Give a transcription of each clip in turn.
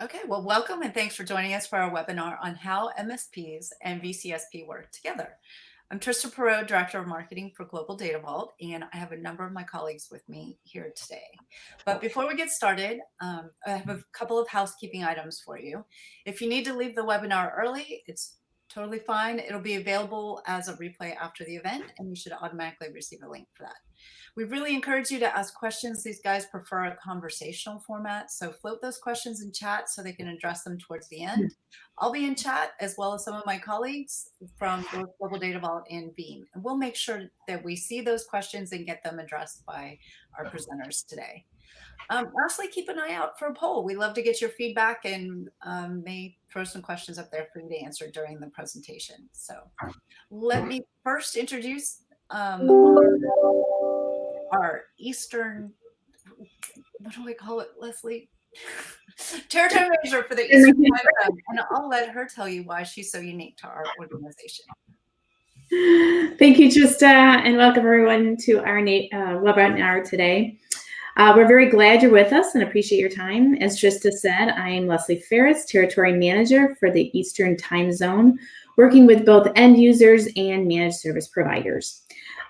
Okay, well, welcome and thanks for joining us for our webinar on how MSPs and VCSP work together. I'm Trista Perot, Director of Marketing for Global Data Vault, and I have a number of my colleagues with me here today. But before we get started, I have a couple of housekeeping items for you. If you need to leave the webinar early, it's totally fine. It'll be available as a replay after the event, and you should automatically receive a link for that. We really encourage you to ask questions. These guys prefer a conversational format, so float those questions in chat so they can address them towards the end. I'll be in chat as well as some of my colleagues from both Global Data Vault and Veeam, and we'll make sure that we see those questions and get them addressed by our presenters today. Lastly, keep an eye out for a poll. We love to get your feedback and may throw some questions up there for you to answer during the presentation. So let me first introduce our Eastern, what do I call it, Leslie? Territory manager for the Eastern time zone. And I'll let her tell you why she's so unique to our organization. Thank you, Trista, and welcome everyone to our webinar today. We're very glad you're with us and appreciate your time. As Trista said, I am Leslie Ferris, Territory Manager for the Eastern Time Zone, working with both end users and managed service providers.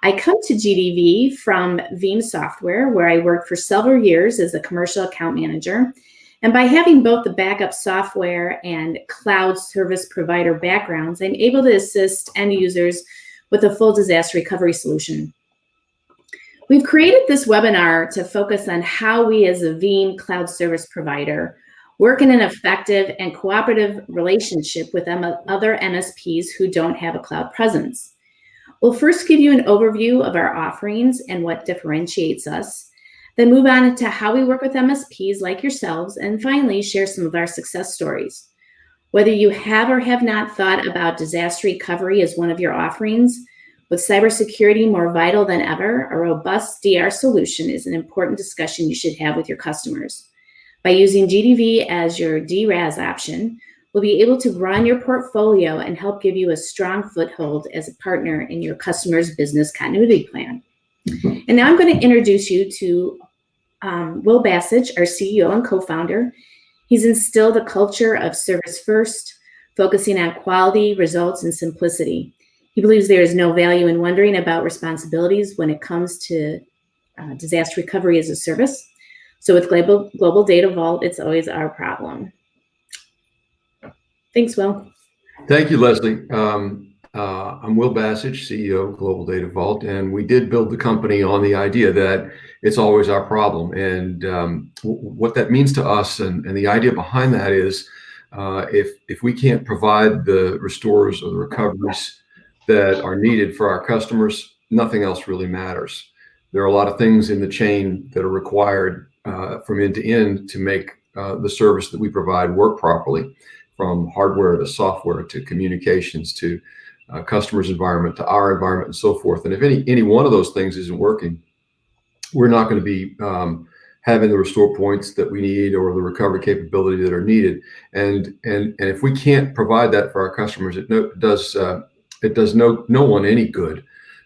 I come to GDV from Veeam Software, where I worked for several years as a commercial account manager. And by having both the backup software and cloud service provider backgrounds, I'm able to assist end users with a full disaster recovery solution. We've created this webinar to focus on how we as a Veeam cloud service provider work in an effective and cooperative relationship with other MSPs who don't have a cloud presence. We'll first give you an overview of our offerings and what differentiates us, then move on to how we work with MSPs like yourselves, and finally share some of our success stories. Whether you have or have not thought about disaster recovery as one of your offerings, with cybersecurity more vital than ever, a robust DR solution is an important discussion you should have with your customers. By using GDV as your DRaaS option, we'll be able to run your portfolio and help give you a strong foothold as a partner in your customer's business continuity plan. And now I'm going to introduce you to Will Bassage, our CEO and co-founder. He's instilled a culture of service first, focusing on quality, results, and simplicity. He believes there is no value in wondering about responsibilities when it comes to disaster recovery as a service. So with Global Data Vault, it's always our problem. Thanks, Will. Thank you, Leslie. I'm Will Bassage, CEO of Global Data Vault, and we did build the company on the idea that it's always our problem. And what that means to us, and the idea behind that is, if we can't provide the restores or the recoveries that are needed for our customers, nothing else really matters. There are a lot of things in the chain that are required from end to end to make the service that we provide work properly, from hardware to software to communications to customer's environment to our environment and so forth. And if any one of those things isn't working, we're not going to be having the restore points that we need or the recovery capability that are needed. And if we can't provide that for our customers, it does no one any good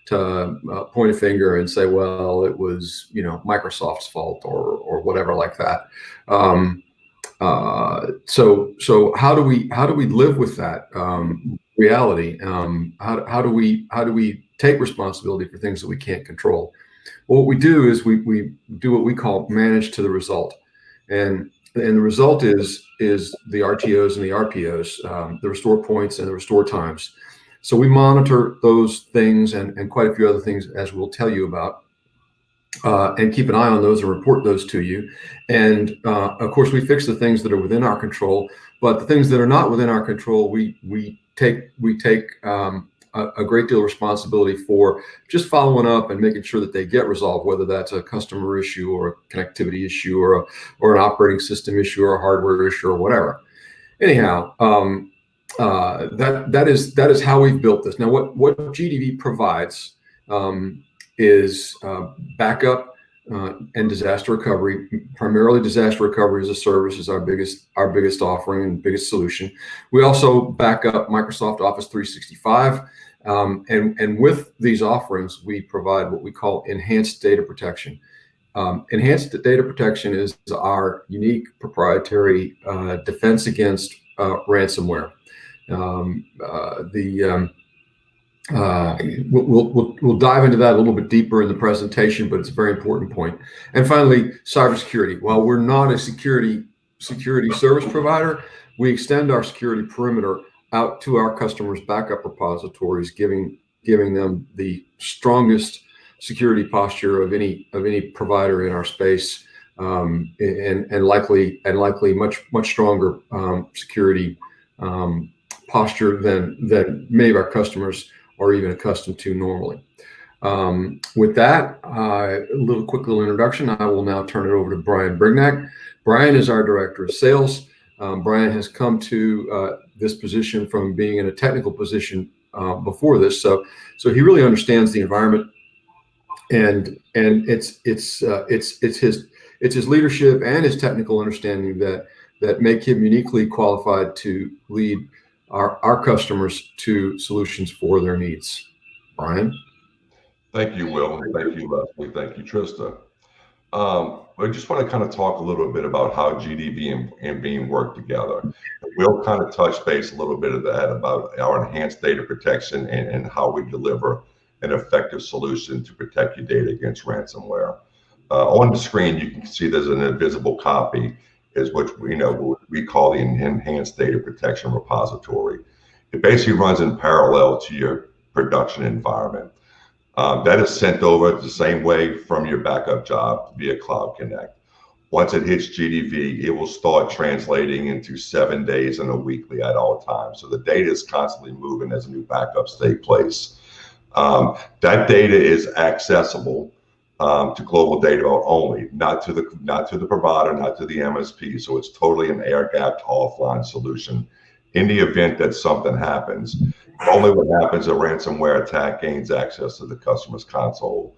to point a finger and say, well, it was Microsoft's fault or whatever like that. So how do we live with that reality? How do we take responsibility for things that we can't control? Well, what we do is we do what we call manage to the result, and the result is the RTOs and the RPOs, the restore points and the restore times. So we monitor those things and quite a few other things, as we'll tell you about. And keep an eye on those and report those to you. And of course, we fix the things that are within our control, but the things that are not within our control, we take a great deal of responsibility for just following up and making sure that they get resolved, whether that's a customer issue or a connectivity issue or an operating system issue or a hardware issue or whatever. Anyhow, that is how we've built this. Now, what GDV provides is backup and disaster recovery. Primarily, disaster recovery as a service is our biggest offering and biggest solution. We also back up Microsoft Office 365, and with these offerings, we provide what we call enhanced data protection. Enhanced data protection is our unique proprietary defense against ransomware. We'll dive into that a little bit deeper in the presentation, but it's a very important point. And finally, cybersecurity. While we're not a security service provider, we extend our security perimeter out to our customers' backup repositories, giving them the strongest security posture of any provider in our space, and likely much stronger security posture than many of our customers are even accustomed to normally. With that, a quick little introduction. I will now turn it over to Brian Brignac. Brian is our Director of Sales. Brian has come to this position from being in a technical position before this, so he really understands the environment, and it's his leadership and his technical understanding that make him uniquely qualified to lead our customers to solutions for their needs. Brian? Thank you, Will, and thank you, Leslie. Thank you, Trista. I just want to kind of talk a little bit about how GDV and Veeam work together. We'll kind of touch base a little bit of that about our enhanced data protection and how we deliver an effective solution to protect your data against ransomware. On the screen, you can see there's an invisible copy, is what we call the enhanced data protection repository. It basically runs in parallel to your production environment. That is sent over the same way from your backup job via Cloud Connect. Once it hits GDV, it will start translating into 7 days and a weekly at all times. So the data is constantly moving as new backups take place. That data is accessible to Global Data Vault only, not to the provider, not to the MSP. So it's totally an air-gapped offline solution. In the event that something happens, only what happens, a ransomware attack gains access to the customer's console,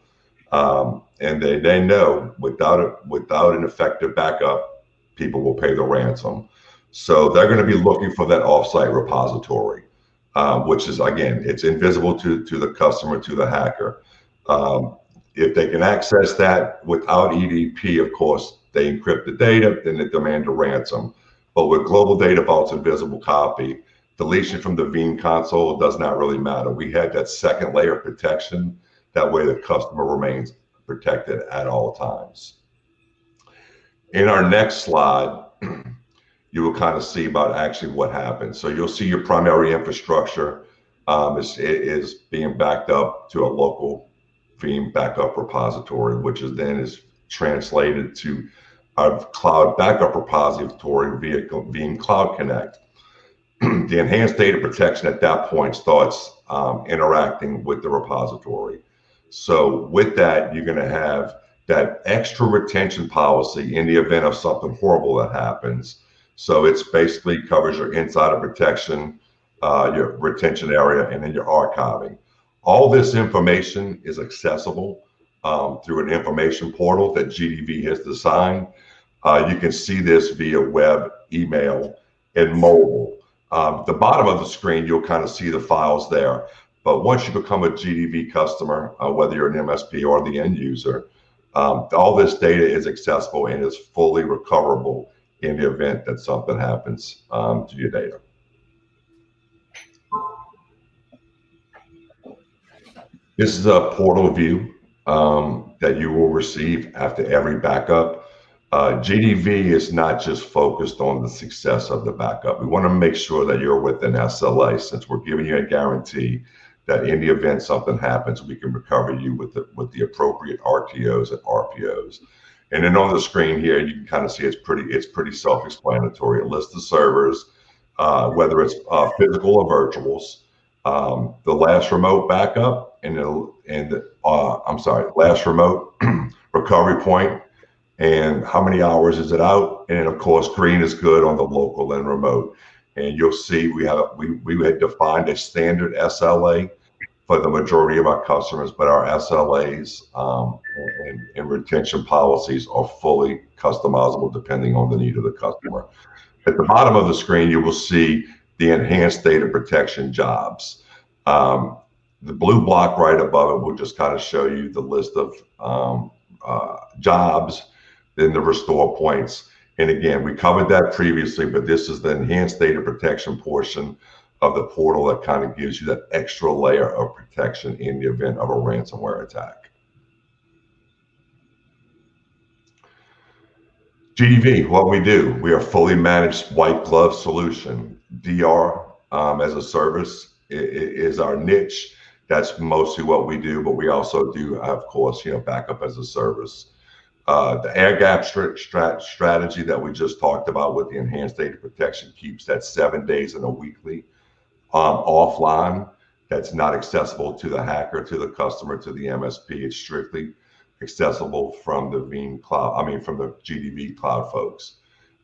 and they know without an effective backup, people will pay the ransom. So they're going to be looking for that offsite repository, which is, again, it's invisible to the customer, to the hacker. If they can access that without EDP, of course, they encrypt the data, then they demand a ransom. But with Global Data Vault's invisible copy, deletion from the Veeam console does not really matter. We had that second layer of protection. That way the customer remains protected at all times. In our next slide, you will kind of see about actually what happens. So you'll see your primary infrastructure is being backed up to a local Veeam backup repository, which is translated to our cloud backup repository via Veeam Cloud Connect. The enhanced data protection at that point starts interacting with the repository. So with that, you're going to have that extra retention policy in the event of something horrible that happens. So it's basically covers your insider protection, your retention area, and then your archiving. All this information is accessible through an information portal that GDV has designed. You can see this via web, email, and mobile. The bottom of the screen, you'll kind of see the files there. But once you become a GDV customer, whether you're an MSP or the end user, all this data is accessible and is fully recoverable in the event that something happens to your data. This is a portal view that you will receive after every backup. GDV is not just focused on the success of the backup. We want to make sure that you're within SLA, since we're giving you a guarantee that in the event something happens, we can recover you with the appropriate RTOs and RPOs. And then on the screen here, you can kind of see it's pretty self-explanatory. It lists the servers, whether it's physical or virtuals, the last remote backup, last remote recovery point, and how many hours is it out, and then of course green is good on the local and remote. And you'll see we had defined a standard SLA for the majority of our customers, but our SLAs and retention policies are fully customizable depending on the need of the customer. At the bottom of the screen, you will see the enhanced data protection jobs. The blue block right above it will just kind of show you the list of jobs, then the restore points. And again, we covered that previously, but this is the enhanced data protection portion of the portal that kind of gives you that extra layer of protection in the event of a ransomware attack. GDV, what we do, we are fully managed white glove solution. DR as a service is our niche. That's mostly what we do, but we also do, of course, backup as a service. The air gap strategy that we just talked about with the enhanced data protection keeps that 7 days in a weekly offline. That's not accessible to the hacker, to the customer, to the MSP. It's strictly accessible from the Veeam cloud, from the GDV cloud folks.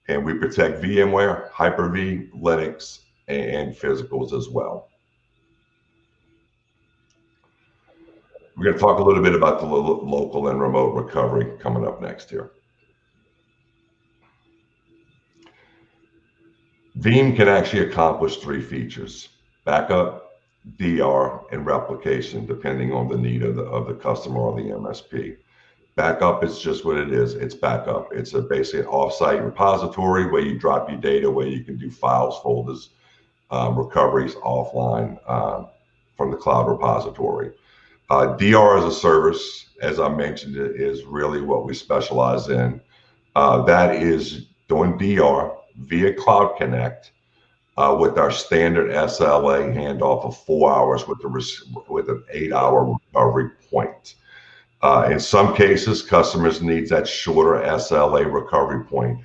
And we protect VMware, Hyper-V, Linux, and physicals as well. We're going to talk a little bit about the local and remote recovery coming up next here. Veeam can actually accomplish 3 features: backup, DR, and replication, depending on the need of the customer or the MSP. Backup is just what it is. It's backup. It's basically an offsite repository where you drop your data, where you can do files, folders, recoveries offline from the cloud repository. DR as a service, as I mentioned, is really what we specialize in. That is doing DR via Cloud Connect with our standard SLA handoff of 4 hours with an 8-hour recovery point. In some cases, customers need that shorter SLA recovery point,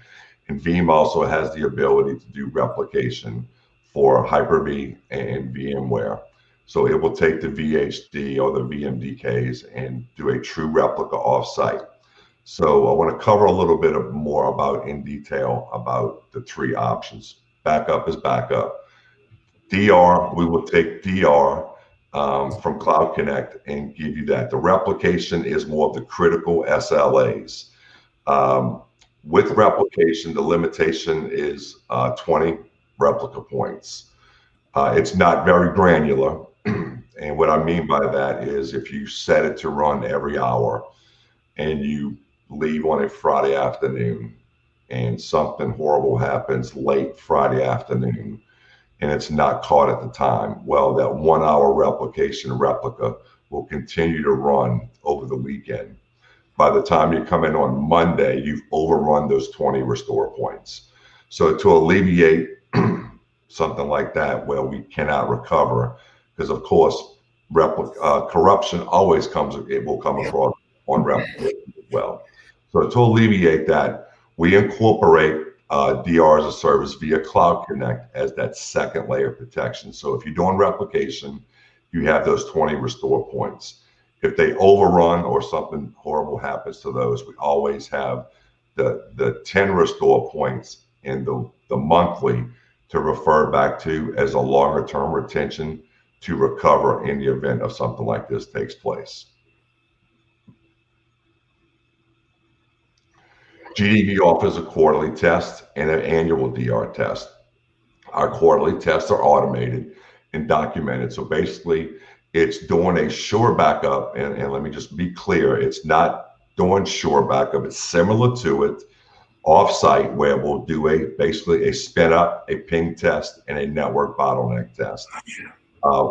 and Veeam also has the ability to do replication for Hyper-V and VMware. So it will take the VHD or the VMDKs and do a true replica offsite. So I want to cover a little bit more in detail about the 3 options. Backup is backup. DR, we will take DR from Cloud Connect and give you that. The replication is more of the critical SLAs. With replication, the limitation is 20 replica points. It's not very granular. And what I mean by that is if you set it to run every hour and you leave on a Friday afternoon and something horrible happens late Friday afternoon and it's not caught at the time, well, that 1 hour replica will continue to run over the weekend. By the time you come in on Monday, you've overrun those 20 restore points. So to alleviate something like that where we cannot recover, because of course, corruption always will come across on replication as well. So to alleviate that, we incorporate DR as a service via Cloud Connect as that second layer of protection. So if you're doing replication, you have those 20 restore points. If they overrun or something horrible happens to those, we always have the 10 restore points in the monthly to refer back to as a longer term retention to recover in the event of something like this takes place. GDV offers a quarterly test and an annual DR test. Our quarterly tests are automated and documented. So basically, it's doing a sure backup. And let me just be clear, it's not doing sure backup. It's similar to it offsite, where we'll do basically a spin up, a ping test, and a network bottleneck test.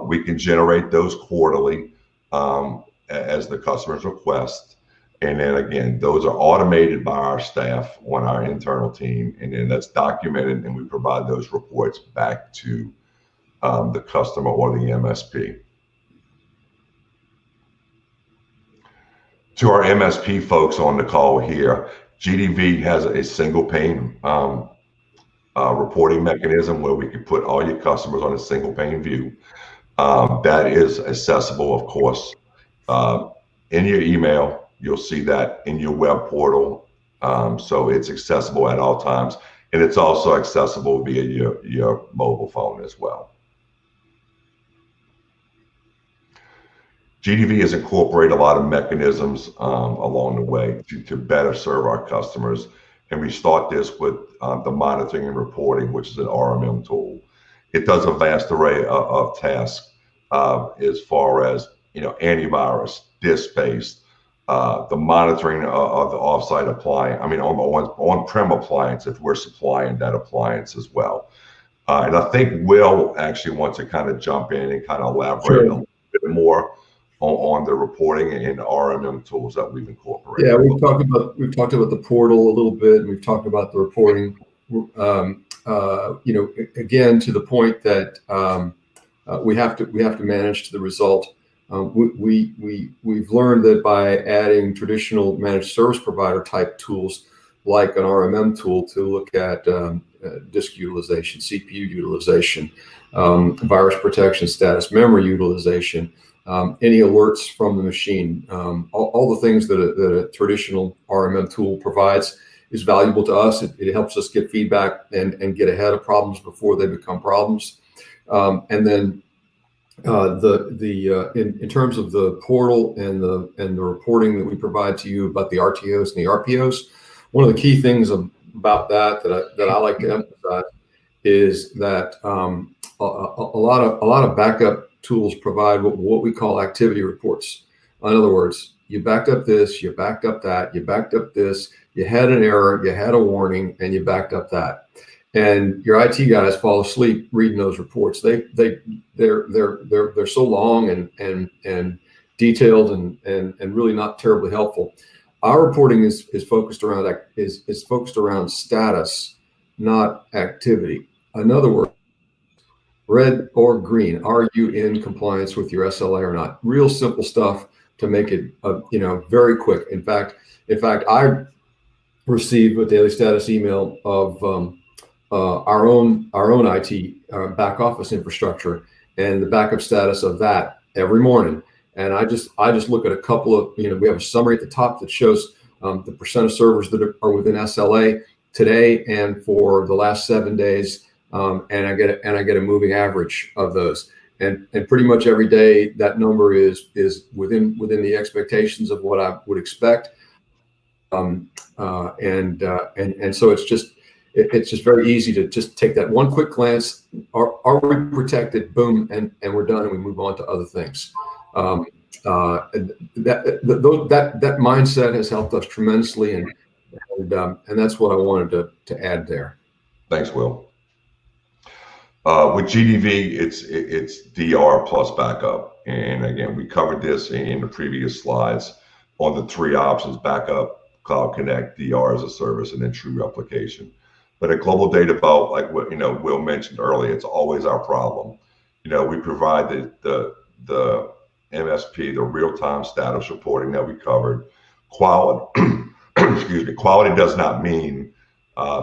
We can generate those quarterly as the customer's request. And then again, those are automated by our staff on our internal team. And then that's documented and we provide those reports back to the customer or the MSP. To our MSP folks on the call here, GDV has a single pane reporting mechanism where we can put all your customers on a single pane view. That is accessible, of course, in your email. You'll see that in your web portal. So it's accessible at all times. And it's also accessible via your mobile phone as well. GDV has incorporated a lot of mechanisms along the way to better serve our customers. And we start this with the monitoring and reporting, which is an RMM tool. It does a vast array of tasks as far as antivirus, disk-based, the monitoring of the offsite appliance, I mean, on-prem appliance, if we're supplying that appliance as well. And I think Will actually wants to kind of jump in and kind of elaborate a little bit more on the reporting and the RMM tools that we've incorporated. Yeah, we've talked about the portal a little bit, and we've talked about the reporting. Again, to the point that we have to manage to the result. We've learned that by adding traditional managed service provider type tools like an RMM tool to look at disk utilization, CPU utilization, virus protection status, memory utilization, any alerts from the machine, all the things that a traditional RMM tool provides is valuable to us. It helps us get feedback and get ahead of problems before they become problems. And then in terms of the portal and the reporting that we provide to you about the RTOs and the RPOs, one of the key things about that I like to emphasize is that a lot of backup tools provide what we call activity reports. In other words, you backed up this, you backed up that, you backed up this, you had an error, you had a warning, and you backed up that. And your IT guys fall asleep reading those reports. They're so long and detailed and really not terribly helpful. Our reporting is focused around status, not activity. In other words, red or green, are you in compliance with your SLA or not? Real simple stuff to make it very quick. In fact, I received a daily status email of our own IT back office infrastructure and the backup status of that every morning. And I just look at a couple of, we have a summary at the top that shows the percent of servers that are within SLA today and for the last 7 days, and I get a moving average of those. And pretty much every day that number is within the expectations of what I would expect. And so it's just very easy to just take that one quick glance. Are we protected? Boom, and we're done, and we move on to other things. That mindset has helped us tremendously, and that's what I wanted to add there. Thanks, Will. With GDV, it's DR plus backup, and again, we covered this in the previous slides on the three options: backup, Cloud Connect, DR as a service, and then true replication. But at Global Data Vault, like what Will mentioned earlier, it's always our problem. We provide the MSP, the real-time status reporting that we covered. Quality, excuse me, quality does not mean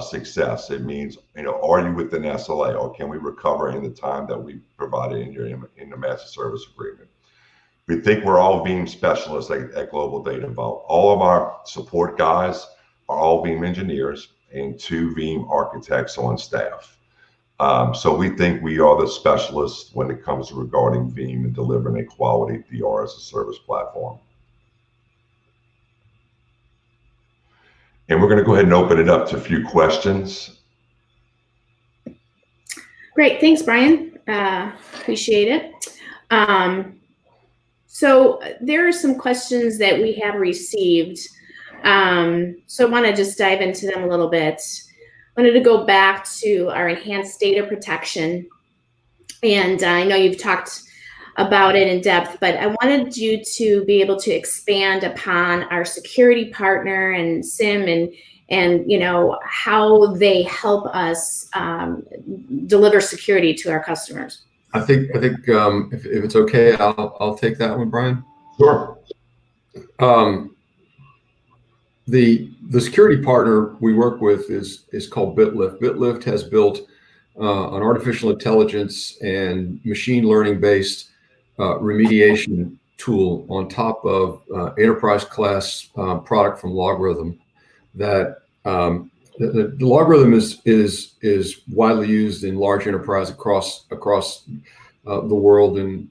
success. It means, are you within SLA, or can we recover in the time that we provided in the master service agreement? We think we're all Veeam specialists at Global Data Vault. All of our support guys are all Veeam engineers and 2 Veeam architects on staff. So we think we are the specialists when it comes to regarding Veeam and delivering a quality DR as a service platform. And we're going to go ahead and open it up to a few questions. Great, thanks, Brian. Appreciate it. So there are some questions that we have received. So I want to just dive into them a little bit. I wanted to go back to our enhanced data protection. And I know you've talked about it in depth, but I wanted you to be able to expand upon our security partner and SIM and how they help us deliver security to our customers. I think if it's okay, I'll take that one, Brian. Sure. The security partner we work with is called BitLift. BitLift has built an artificial intelligence and machine learning based remediation tool on top of enterprise class product from Logarithm. That the Logarithm is widely used in large enterprise across the world, and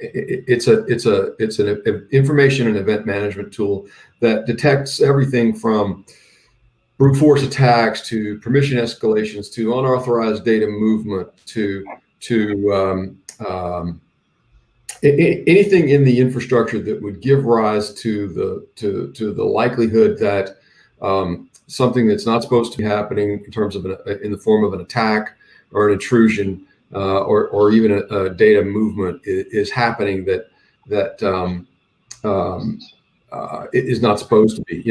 it's an information and event management tool that detects everything from brute force attacks to permission escalations to unauthorized data movement to anything in the infrastructure that would give rise to the likelihood that something that's not supposed to be happening in terms of in the form of an attack or an intrusion or even a data movement is happening that it is not supposed to be.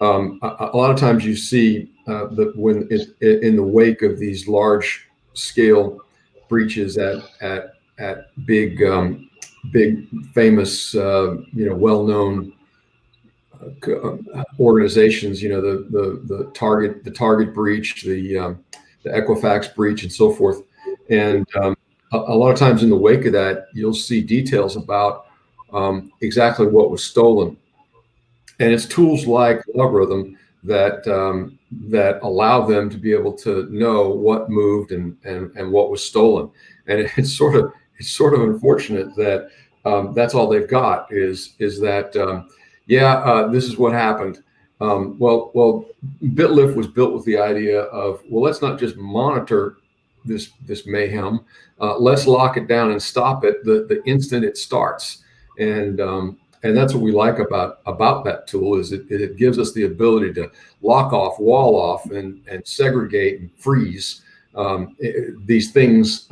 A lot of times you see that when in the wake of these large scale breaches at big famous well-known organizations, the Target breach, the Equifax breach, and so forth. And a lot of times in the wake of that, you'll see details about exactly what was stolen. And it's tools like Logarithm that allow them to be able to know what moved and what was stolen. And it's sort of unfortunate that that's all they've got is that this is what happened. Well, BitLift was built with the idea of, well, let's not just monitor this mayhem. Let's lock it down and stop it the instant it starts. And that's what we like about that tool is it gives us the ability to lock off, wall off, and segregate and freeze these things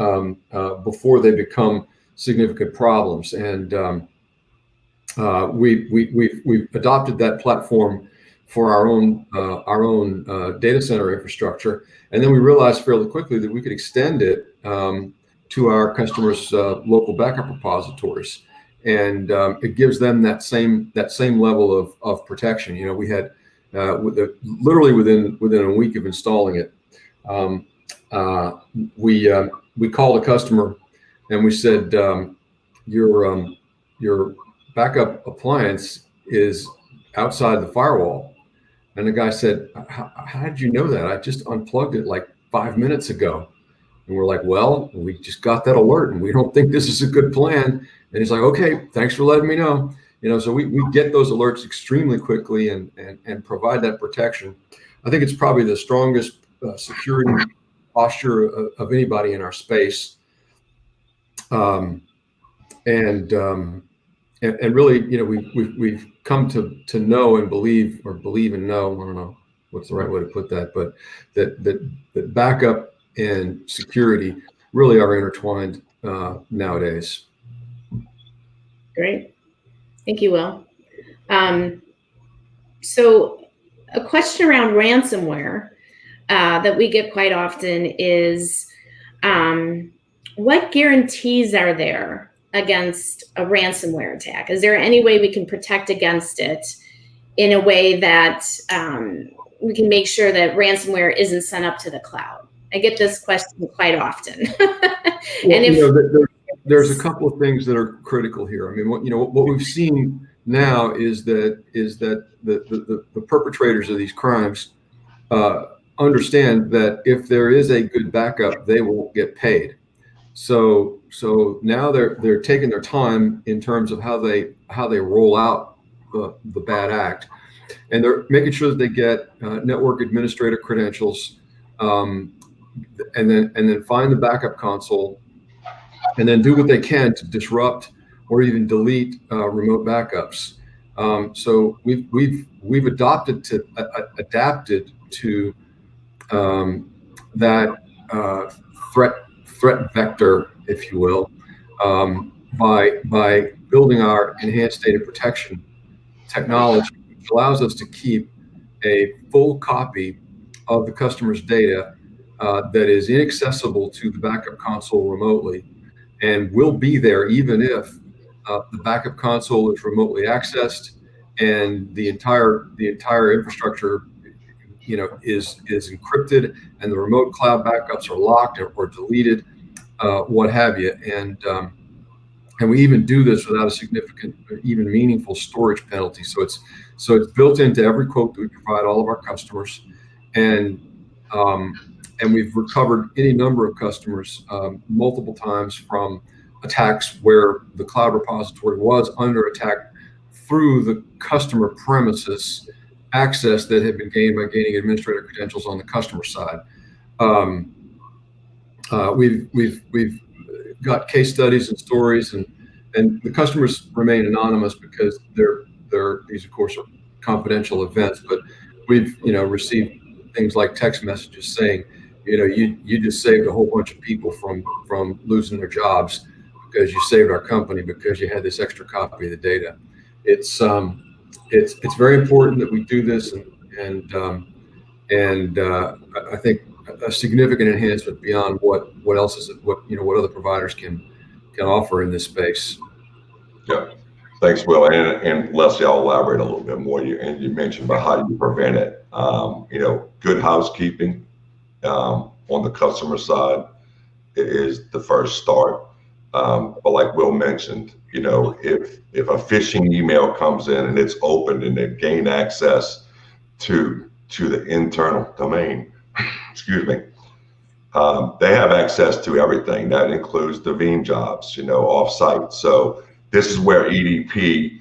before they become significant problems. And we've adopted that platform for our own data center infrastructure, and then we realized fairly quickly that we could extend it to our customers' local backup repositories. And it gives them that same level of protection. We had literally within a week of installing it, we called a customer and we said, your backup appliance is outside the firewall. And the guy said, how did you know that? I just unplugged it like 5 minutes ago. And we're like, well, we just got that alert and we don't think this is a good plan. And he's like, okay, thanks for letting me know. So we get those alerts extremely quickly and provide that protection. I think it's probably the strongest security posture of anybody in our space. And really, we've come to know and believe and know, I don't know what's the right way to put that, but that backup and security really are intertwined nowadays. Great. Thank you, Will. So a question around ransomware that we get quite often is, what guarantees are there against a ransomware attack? Is there any way we can protect against it in a way that we can make sure that ransomware isn't sent up to the cloud? I get this question quite often. There's a couple of things that are critical here. I mean, what we've seen now is that the perpetrators of these crimes understand that if there is a good backup, they will get paid. So now they're taking their time in terms of how they roll out the bad act, and they're making sure that they get network administrator credentials, and then find the backup console, and then do what they can to disrupt or even delete remote backups. So we've adapted to that threat vector, if you will, by building our enhanced data protection technology, which allows us to keep a full copy of the customer's data that is inaccessible to the backup console remotely, and will be there even if the backup console is remotely accessed and the entire infrastructure is encrypted and the remote cloud backups are locked or deleted, what have you. And we even do this without a significant, even meaningful storage penalty. So it's built into every quote that we provide all of our customers, and we've recovered any number of customers multiple times from attacks where the cloud repository was under attack through the customer premises access that had been gained by gaining administrator credentials on the customer side. We've got case studies and stories, and and the customers remain anonymous because these of course are confidential events, but we've received things like text messages saying, you just saved a whole bunch of people from losing their jobs because you saved our company because you had this extra copy of the data. It's very important that we do this, and I think a significant enhancement beyond what other providers can offer in this space. Yeah. Thanks, Will. And Leslie, I'll elaborate a little bit more. You mentioned about how you prevent it. Good housekeeping on the customer side is the first start. But like Will mentioned, if a phishing email comes in and it's opened and they've gained access to the internal domain, excuse me, they have access to everything. That includes the Veeam jobs, offsite. So this is where EDP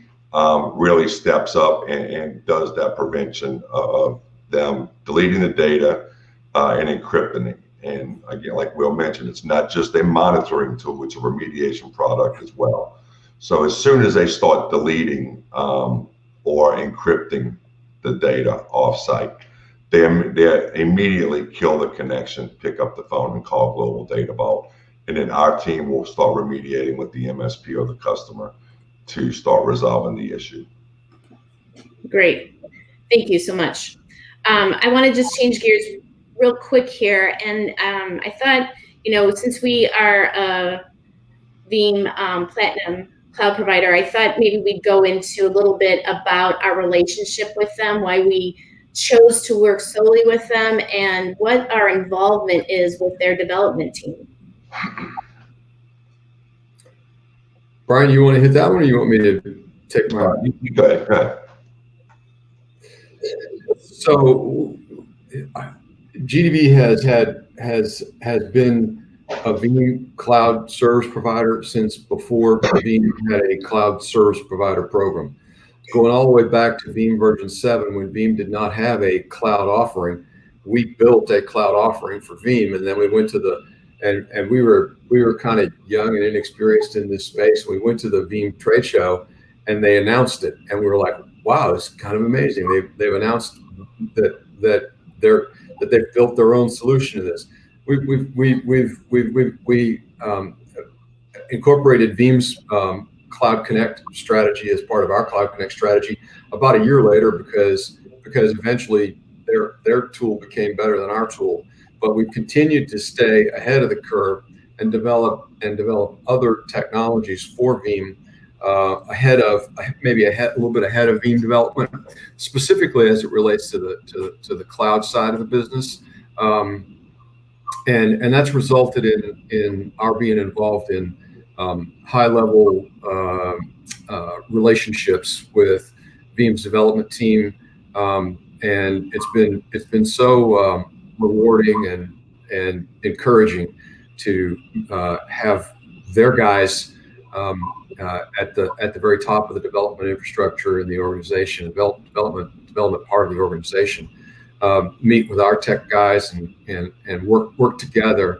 really steps up and does that prevention of them deleting the data and encrypting it. And again, like Will mentioned, it's not just a monitoring tool, it's a remediation product as well. So as soon as they start deleting or encrypting the data offsite, they immediately kill the connection, pick up the phone and call Global Data Vault. And then our team will start remediating with the MSP or the customer to start resolving the issue. Great. Thank you so much. I want to just change gears real quick here. And I thought, since we are a Veeam Platinum cloud provider, I thought maybe we'd go into a little bit about our relationship with them, why we chose to work solely with them, and what our involvement is with their development team. Brian, you want to hit that one, or you want me to take mine? You go ahead. Go ahead. So GDV has been a Veeam cloud service provider since before Veeam had a cloud service provider program. Going all the way back to Veeam version 7, when Veeam did not have a cloud offering, we built a cloud offering for Veeam, and then we went to and we were kind of young and inexperienced in this space. We went to the Veeam trade show, and they announced it, and we were like, "Wow, it's kind of amazing." They've announced that they've built their own solution to this. We incorporated Veeam's Cloud Connect strategy as part of our Cloud Connect strategy about a year later because eventually their tool became better than our tool. But we continued to stay ahead of the curve and develop other technologies for Veeam a little bit ahead of Veeam development, specifically as it relates to the cloud side of the business. And that's resulted in our being involved in high-level relationships with Veeam's development team, and it's been so rewarding and encouraging to have their guys at the very top of the development infrastructure in the organization, development part of the organization, meet with our tech guys and work together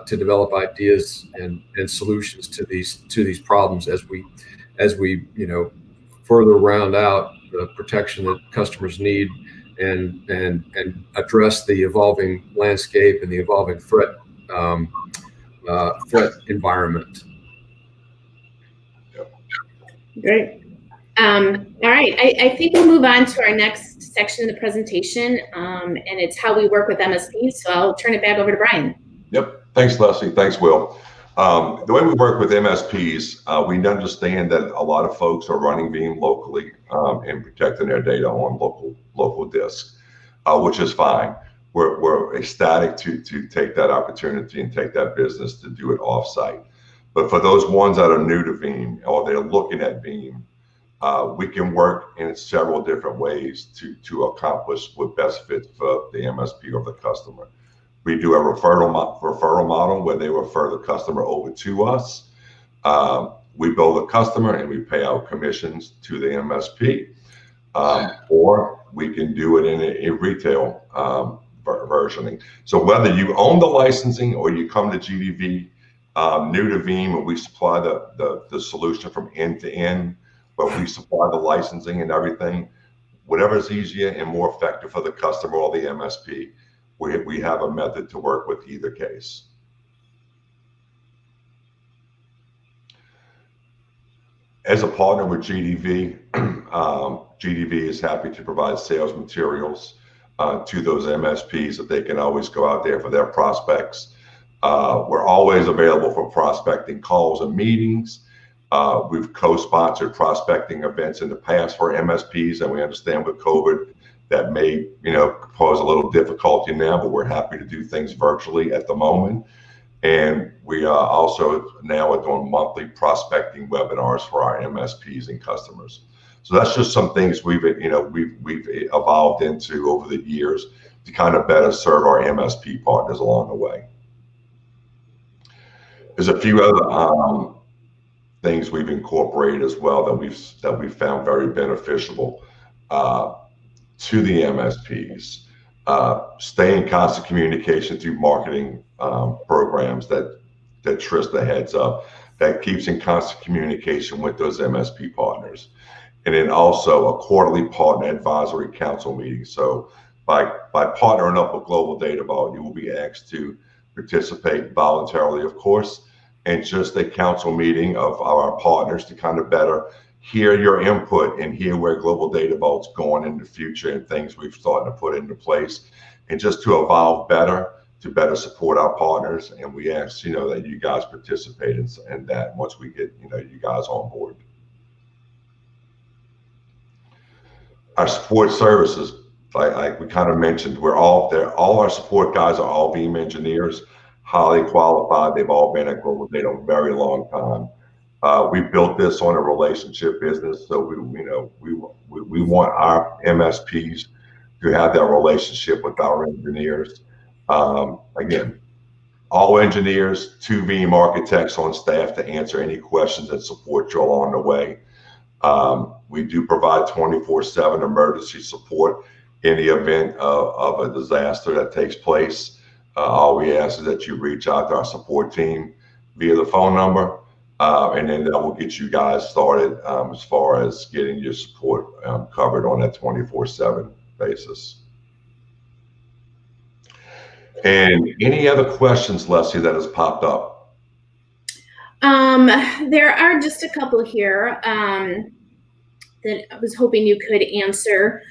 to develop ideas and solutions to these problems as we further round out the protection that customers need and address the evolving landscape and the evolving threat environment. Great. All right. I think we'll move on to our next section of the presentation, and it's how we work with MSPs. So I'll turn it back over to Brian. Yep. Thanks, Leslie. Thanks, Will. The way we work with MSPs, we understand that a lot of folks are running Veeam locally and protecting their data on local disks, which is fine. We're ecstatic to take that opportunity and take that business to do it offsite. But for those ones that are new to Veeam or they're looking at Veeam, we can work in several different ways to accomplish what best fits for the MSP or the customer. We do a referral model where they refer the customer over to us. We bill the customer and we pay out commissions to the MSP, or we can do it in a retail versioning. So whether you own the licensing or you come to GDV New to Veeam, where we supply the solution from end to end, where we supply the licensing and everything. Whatever is easier and more effective for the customer or the MSP, we have a method to work with either case. As a partner with GDV, GDV is happy to provide sales materials to those MSPs that they can always go out there for their prospects. We're always available for prospecting calls and meetings. We've co-sponsored prospecting events in the past for MSPs, and we understand with COVID that may, pose a little difficulty now, but we're happy to do things virtually at the moment. And we are also now doing monthly prospecting webinars for our MSPs and customers. So that's just some things we've evolved into over the years to kind of better serve our MSP partners along the way. There's a few other things we've incorporated as well that we've found very beneficial to the MSPs. Stay in constant communication through marketing programs that Trista heads up, that keeps in constant communication with those MSP partners. And then also a quarterly partner advisory council meeting. So by partnering up with Global Data Vault, you will be asked to participate voluntarily, of course, and just a council meeting of our partners to kind of better hear your input and hear where Global Data Vault's going in the future and things we've started to put into place, and just to evolve better, to better support our partners. And we ask, that you guys participate in that once we get, you guys on board. Our support services, like we kind of mentioned, we're all there. All our support guys are all Veeam engineers, highly qualified. They've all been at Global Data a very long time. We built this on a relationship business, so we want our MSPs to have that relationship with our engineers. Again, all engineers, 2 Veeam architects on staff to answer any questions and support you along the way. We do provide 24/7 emergency support in the event of a disaster that takes place. All we ask is that you reach out to our support team via the phone number, and then that will get you guys started as far as getting your support covered on that 24/7 basis. And any other questions, Leslie, that has popped up? There are just a couple here that I was hoping you could answer.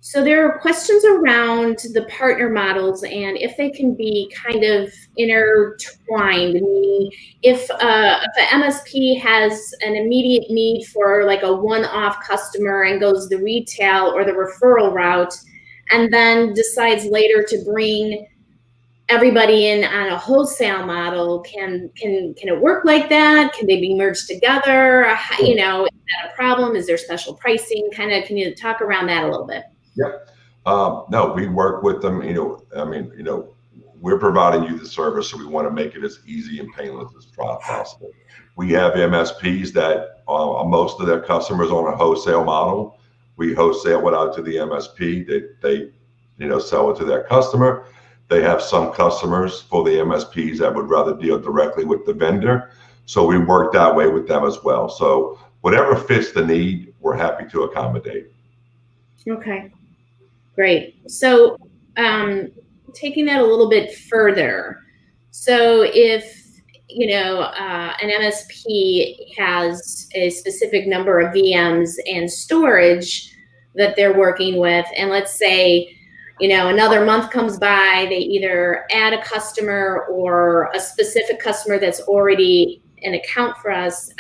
So there are questions around the partner models and if they can be kind of intertwined. Meaning if an MSP has an immediate need for like a one-off customer and goes the retail or the referral route, and then decides later to bring everybody in on a wholesale model, can it work like that? Can they be merged together? Is that a problem? Is there special pricing? Can you talk around that a little bit? Yep. No, we work with them. We're providing you the service, so we want to make it as easy and painless as possible. We have MSPs that most of their customers on a wholesale model. We wholesale it out to the MSP. They sell it to their customer. They have some customers for the MSPs that would rather deal directly with the vendor. So we work that way with them as well. So whatever fits the need, we're happy to accommodate. Okay, great. So taking that a little bit further. So if, an MSP has a specific number of VMs and storage that they're working with, and let's say, another month comes by, they either add a customer or a specific customer that's already an account for us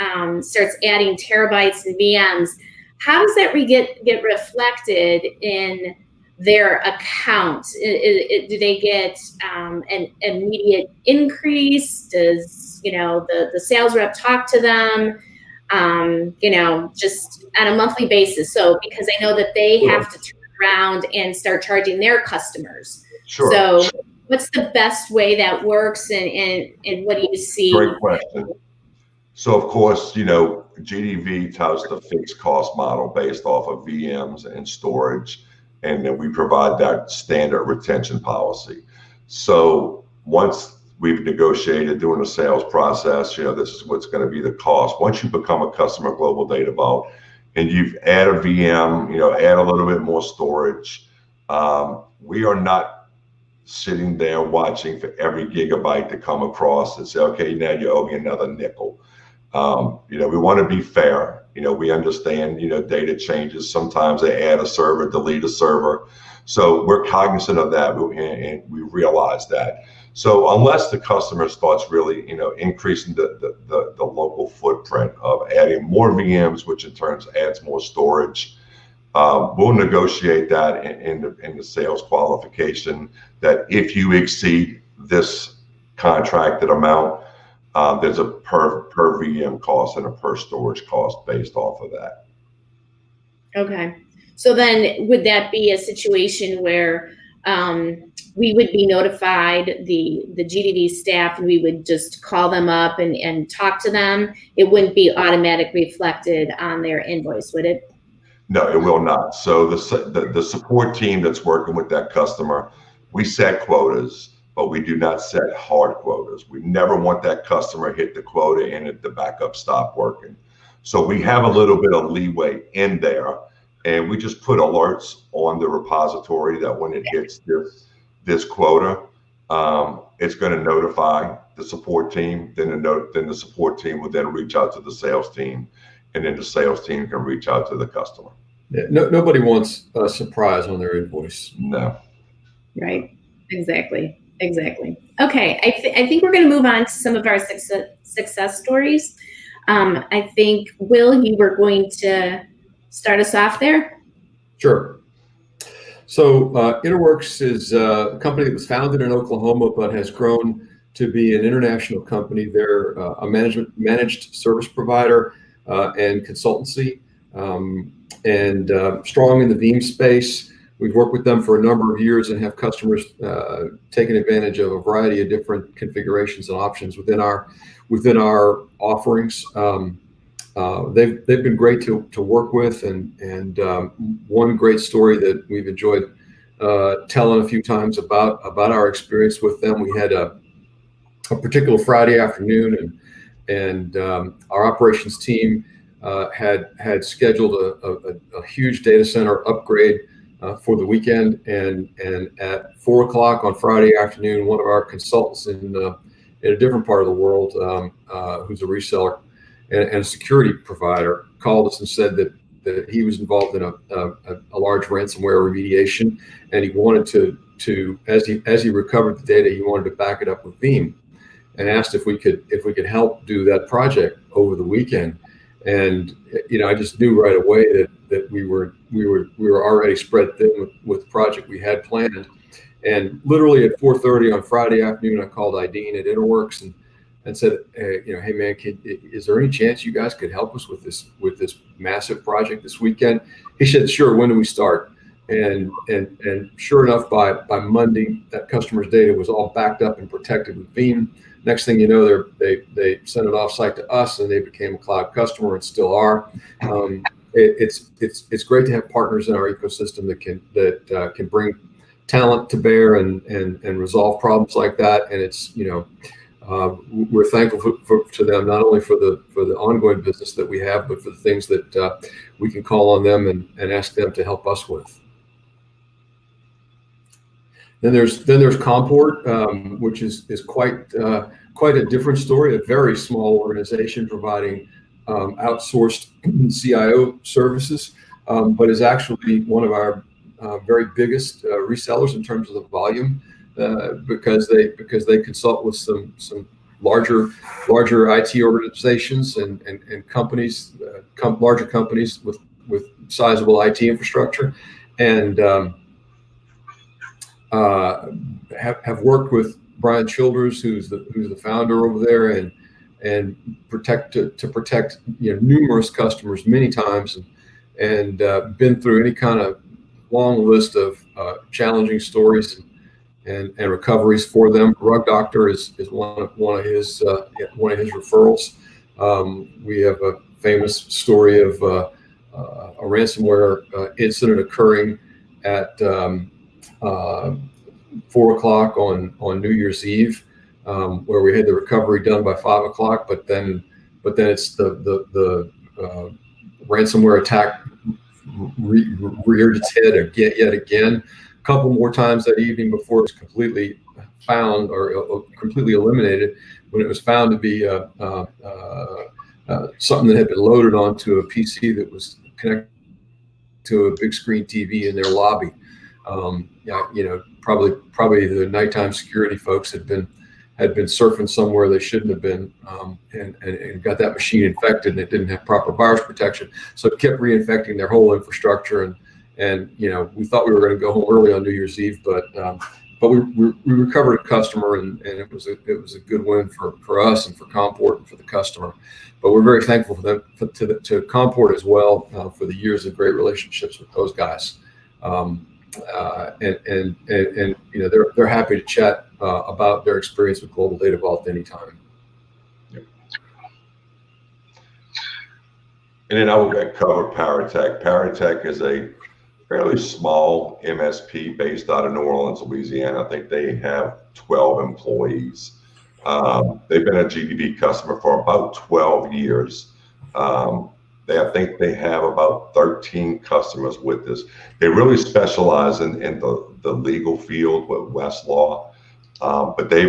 starts adding terabytes and VMs. How does that get reflected in their account? Do they get an immediate increase? Does the sales rep talk to them? Just on a monthly basis? So because I know that they have to turn around and start charging their customers. Sure. So what's the best way that works, and what do you see? Great question. So of course, GDV touts the fixed cost model based off of VMs and storage, and then we provide that standard retention policy. So once we've negotiated during the sales process, this is what's going to be the cost. Once you become a customer of Global Data Vault and you've added a VM, add a little bit more storage, we are not sitting there watching for every gigabyte to come across and say, okay, now you owe me another nickel. We want to be fair. We understand, data changes. Sometimes they add a server, delete a server. So we're cognizant of that, and we realize that. So unless the customer starts really, increasing the local footprint of adding more VMs, which in turn adds more storage, we'll negotiate that in the sales qualification, that if you exceed this contracted amount, there's a per VM cost and a per storage cost based off of that. Okay. So then would that be a situation where we would be notified, the GDV staff, and we would just call them up and talk to them? It wouldn't be automatically reflected on their invoice, would it? No, it will not. So the support team that's working with that customer, we set quotas, but we do not set hard quotas. We never want that customer hit the quota and the backup stop working. So we have a little bit of leeway in there, and we just put alerts on the repository that when it hits this quota, it's going to notify the support team. Then the support team will then reach out to the sales team, and then the sales team can reach out to the customer. Yeah, nobody wants a surprise on their invoice. No. Right. Exactly. Okay. I think we're going to move on to some of our success stories. I think, Will, you were going to start us off there. Sure. So Interworks is a company that was founded in Oklahoma, but has grown to be an international company. They're a managed service provider and consultancy, and strong in the Veeam space. We've worked with them for a number of years and have customers taking advantage of a variety of different configurations and options within our offerings. They've been great to work with, and one great story that we've enjoyed telling a few times about our experience with them. We had a particular Friday afternoon, and our operations team had scheduled a huge data center upgrade for the weekend, and at 4 o'clock on Friday afternoon, one of our consultants in a different part of the world, who's a reseller and a security provider, called us and said that he was involved in a large ransomware remediation, and he wanted to as he recovered the data, he wanted to back it up with Veeam, and asked if we could help do that project over the weekend. And I just knew right away that we were already spread thin with the project we had planned. And literally at 4:30 on Friday afternoon, I called Ideen at Interworks and said, hey man, is there any chance you guys could help us with this massive project this weekend? He said, sure. When do we start? And sure enough, by Monday, that customer's data was all backed up and protected with Veeam. Next thing you know, they sent it off-site to us, and they became a cloud customer and still are. It's great to have partners in our ecosystem that can bring talent to bear and resolve problems like that. And it's we're thankful to them, not only for the ongoing business that we have, but for the things that we can call on them and ask them to help us with. Then there's Comport, which is quite a different story. A very small organization providing outsourced CIO services, but is actually one of our very biggest resellers in terms of the volume, because they consult with some larger IT organizations and companies, larger companies with sizable IT infrastructure, and have worked with Brian Childers, who's the founder over there, and to protect numerous customers many times, and been through any kind of long list of challenging stories and recoveries for them. Rug Doctor is one of his referrals. We have a famous story of a ransomware incident occurring at 4 o'clock on New Year's Eve, where we had the recovery done by 5 o'clock, but then it's the ransomware attack reared its head yet again. A couple more times that evening before it was completely found or completely eliminated, when it was found to be something that had been loaded onto a PC that was connected to a big screen TV in their lobby. Probably the nighttime security folks had been surfing somewhere they shouldn't have been, and got that machine infected, and it didn't have proper virus protection, so it kept reinfecting their whole infrastructure. And we thought we were going to go home early on New Year's Eve, but we recovered a customer, and it was a good win for us and for Comport and for the customer. But we're very thankful for them, to Comport as well, for the years of great relationships with those guys. They're happy to chat about their experience with Global Data Vault anytime. Yep. And then I will cover PowerTech. PowerTech is a fairly small MSP based out of New Orleans, Louisiana. I think they have 12 employees. They've been a GDV customer for about 12 years. I think they have about 13 customers with this. They really specialize in the legal field with Westlaw, but they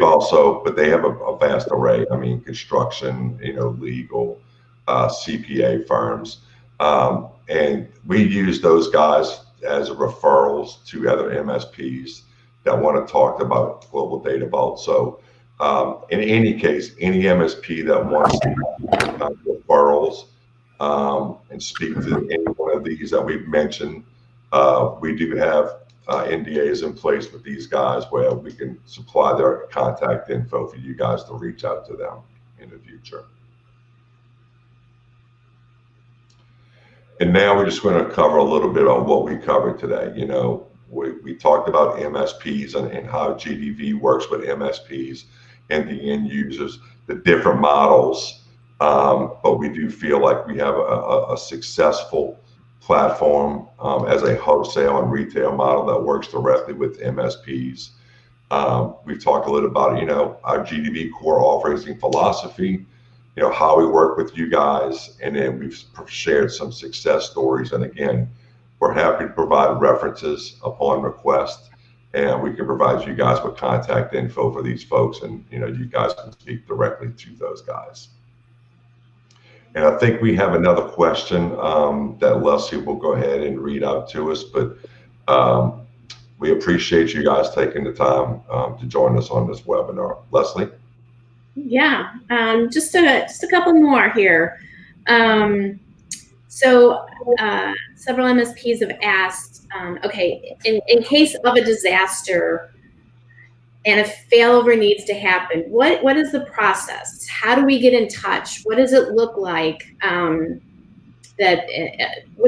have a vast array. I mean, construction, legal, CPA firms, and we use those guys as referrals to other MSPs that want to talk about Global Data Vault. So in any case, any MSP that wants referrals and speak to any one of these that we've mentioned, we do have NDAs in place with these guys where we can supply their contact info for you guys to reach out to them in the future. And now we're just going to cover a little bit on what we covered today. We talked about MSPs and how GDV works with MSPs and the end users, the different models. But we do feel like we have a successful platform as a wholesale and retail model that works directly with MSPs. We've talked a little about, our GDV core offerings and philosophy, how we work with you guys, and then we've shared some success stories. And again, we're happy to provide references upon request, and we can provide you guys with contact info for these folks, and you guys can speak directly to those guys. And I think we have another question that Leslie will go ahead and read out to us, but we appreciate you guys taking the time to join us on this webinar. Leslie? Yeah, just a couple more here. So several MSPs have asked, okay, in case of a disaster and if failover needs to happen, what is the process? How do we get in touch? What does it look like? What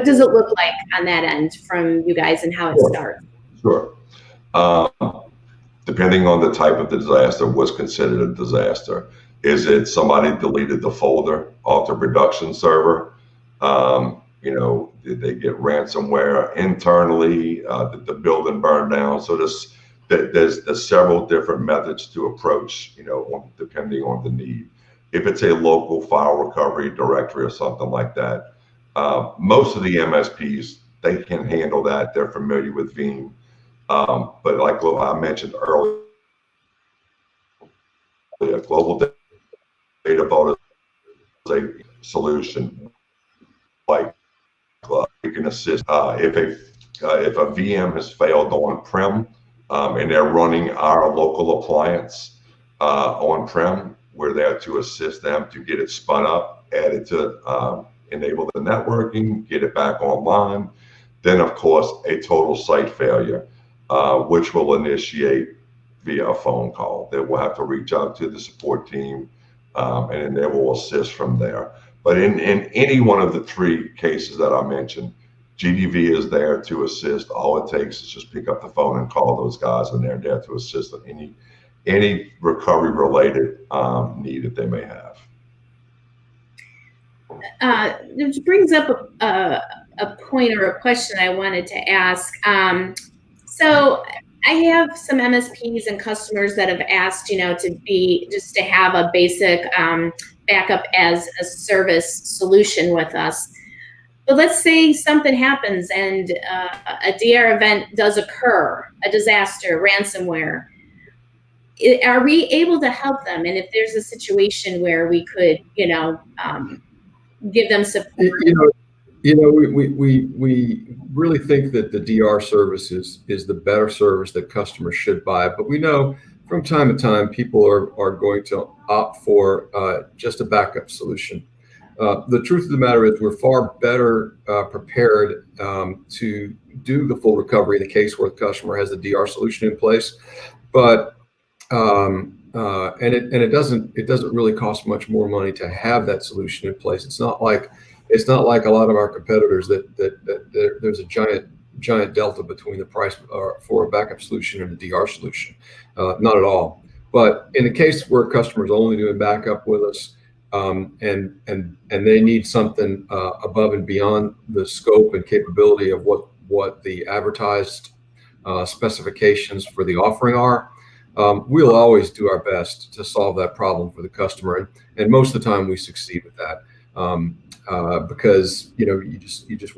does it look like on that end from you guys and how it starts? Sure. Depending on the type of disaster, what's considered a disaster. Is it somebody deleted the folder off the production server? Did they get ransomware internally? Did the building burn down? So there's several different methods to approach, depending on the need. If it's a local file recovery directory or something like that, most of the MSPs, they can handle that. They're familiar with Veeam. But like I mentioned earlier, a Global Data Vault is a solution. Like we can assist if a VM has failed on-prem and they're running our local appliance on-prem, we're there to assist them to get it spun up, add it to enable the networking, get it back online. Then, of course, a total site failure, which will initiate via a phone call. They will have to reach out to the support team, and then they will assist from there. But in any one of the three cases that I mentioned, GDV is there to assist. All it takes is just pick up the phone and call those guys, and they're there to assist in any recovery-related need that they may have. Which brings up a point or a question I wanted to ask. So I have some MSPs and customers that have asked, to have a basic backup as a service solution with us. But let's say something happens and a DR event does occur, a disaster, ransomware. Are we able to help them? And if there's a situation where we could, give them support? We really think that the DR service is the better service that customers should buy. But we know from time to time people are going to opt for just a backup solution. The truth of the matter is we're far better prepared to do the full recovery in the case where the customer has the DR solution in place. But it doesn't really cost much more money to have that solution in place. It's not like a lot of our competitors that there's a giant delta between the price for a backup solution and a DR solution. Not at all. But in the case where a customer is only doing backup with us, and they need something above and beyond the scope and capability of what the advertised specifications for the offering are, we'll always do our best to solve that problem for the customer, and most of the time we succeed with that. Because you just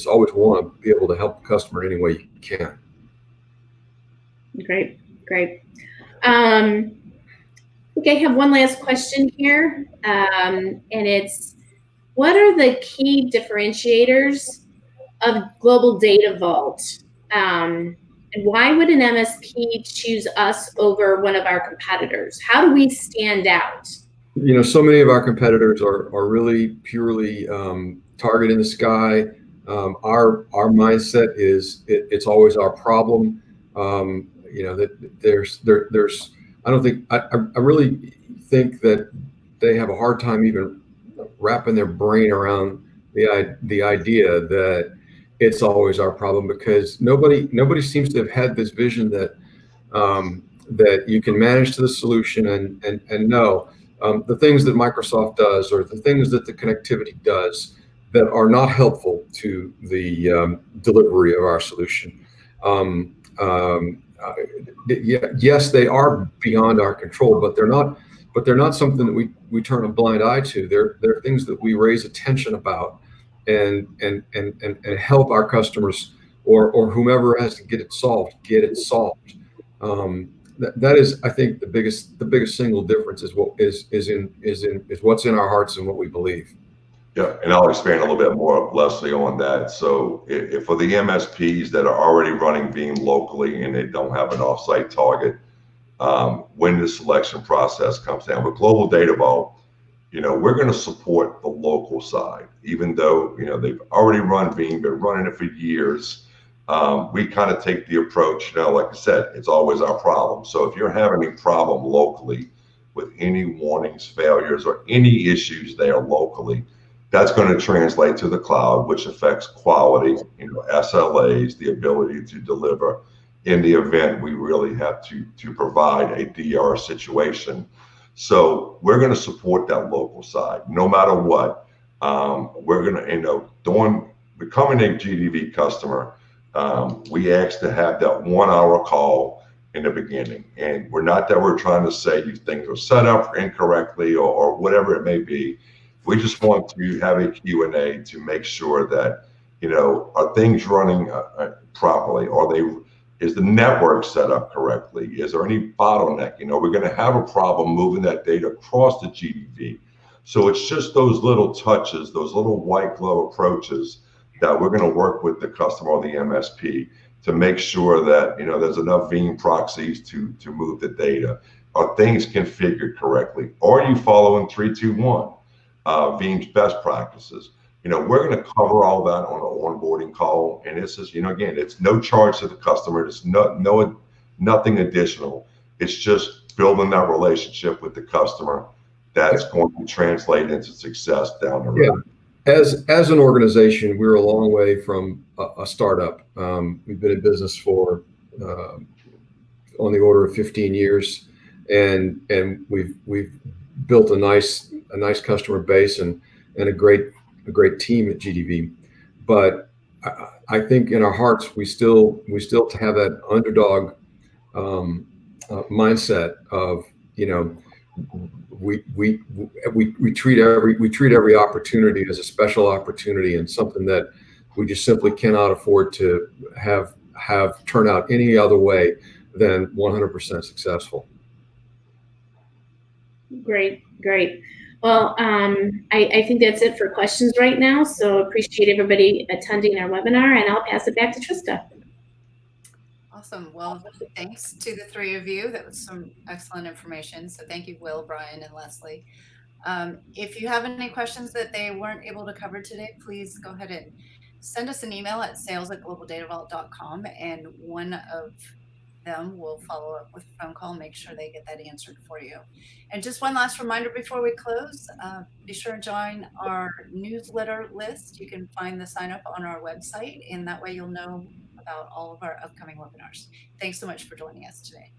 always want to be able to help the customer any way you can. Great. I think I have one last question here, and it's, what are the key differentiators of Global Data Vault? And why would an MSP choose us over one of our competitors? How do we stand out? So many of our competitors are really purely target in the sky. Our mindset is it's always our problem. That I really think that they have a hard time even wrapping their brain around the idea that it's always our problem, because nobody seems to have had this vision that you can manage to the solution and know the things that Microsoft does, or the things that the connectivity does, that are not helpful to the delivery of our solution. Yes, they are beyond our control, but they're not something that we turn a blind eye to. They're things that we raise attention about and help our customers or whomever has to get it solved. That is, I think, the biggest single difference is what's in our hearts and what we believe. Yeah, and I'll expand a little bit more, Leslie, on that. So if for the MSPs that are already running Veeam locally and they don't have an offsite target, when the selection process comes down with Global Data Vault, we're going to support the local side, even though they've already run Veeam, been running it for years. We kind of take the approach, like I said, it's always our problem. So if you're having a problem locally with any warnings, failures, or any issues there locally, that's going to translate to the cloud, which affects quality, SLAs, the ability to deliver. In the event we really have to provide a DR situation. So we're going to support that local side, no matter what. We're going to, becoming a GDV customer, we asked to have that 1 hour call in the beginning. And we're trying to say these things are set up incorrectly or whatever it may be. We just want to have a Q&A to make sure that, are things running properly? Is the network set up correctly? Is there any bottleneck? We're going to have a problem moving that data across the GDV. So it's just those little touches, those little white glove approaches that we're going to work with the customer or the MSP to make sure that, there's enough Veeam proxies to move the data. Are things configured correctly? Are you following 3-2-1? Veeam's best practices. We're going to cover all that on an onboarding call, and this is, again, it's no charge to the customer. It's nothing additional. It's just building that relationship with the customer that's going to translate into success down the road. Yeah. As an organization, we're a long way from a startup. We've been in business for on the order of 15 years, and we've built a nice customer base and a great team at GDV. But I think in our hearts we still have that underdog mindset of, we treat every opportunity as a special opportunity and something that we just simply cannot afford to have turn out any other way than 100% successful. Great. Well, I think that's it for questions right now. So appreciate everybody attending our webinar, and I'll pass it back to Trista. Awesome. Well, thanks to the three of you. That was some excellent information. So thank you, Will, Brian, and Leslie. If you have any questions that they weren't able to cover today, please go ahead and send us an email at sales@globaldatavault.com, and one of them will follow up with a phone call and make sure they get that answered for you. And just one last reminder before we close, be sure to join our newsletter list. You can find the sign up on our website, and that way you'll know about all of our upcoming webinars. Thanks so much for joining us today.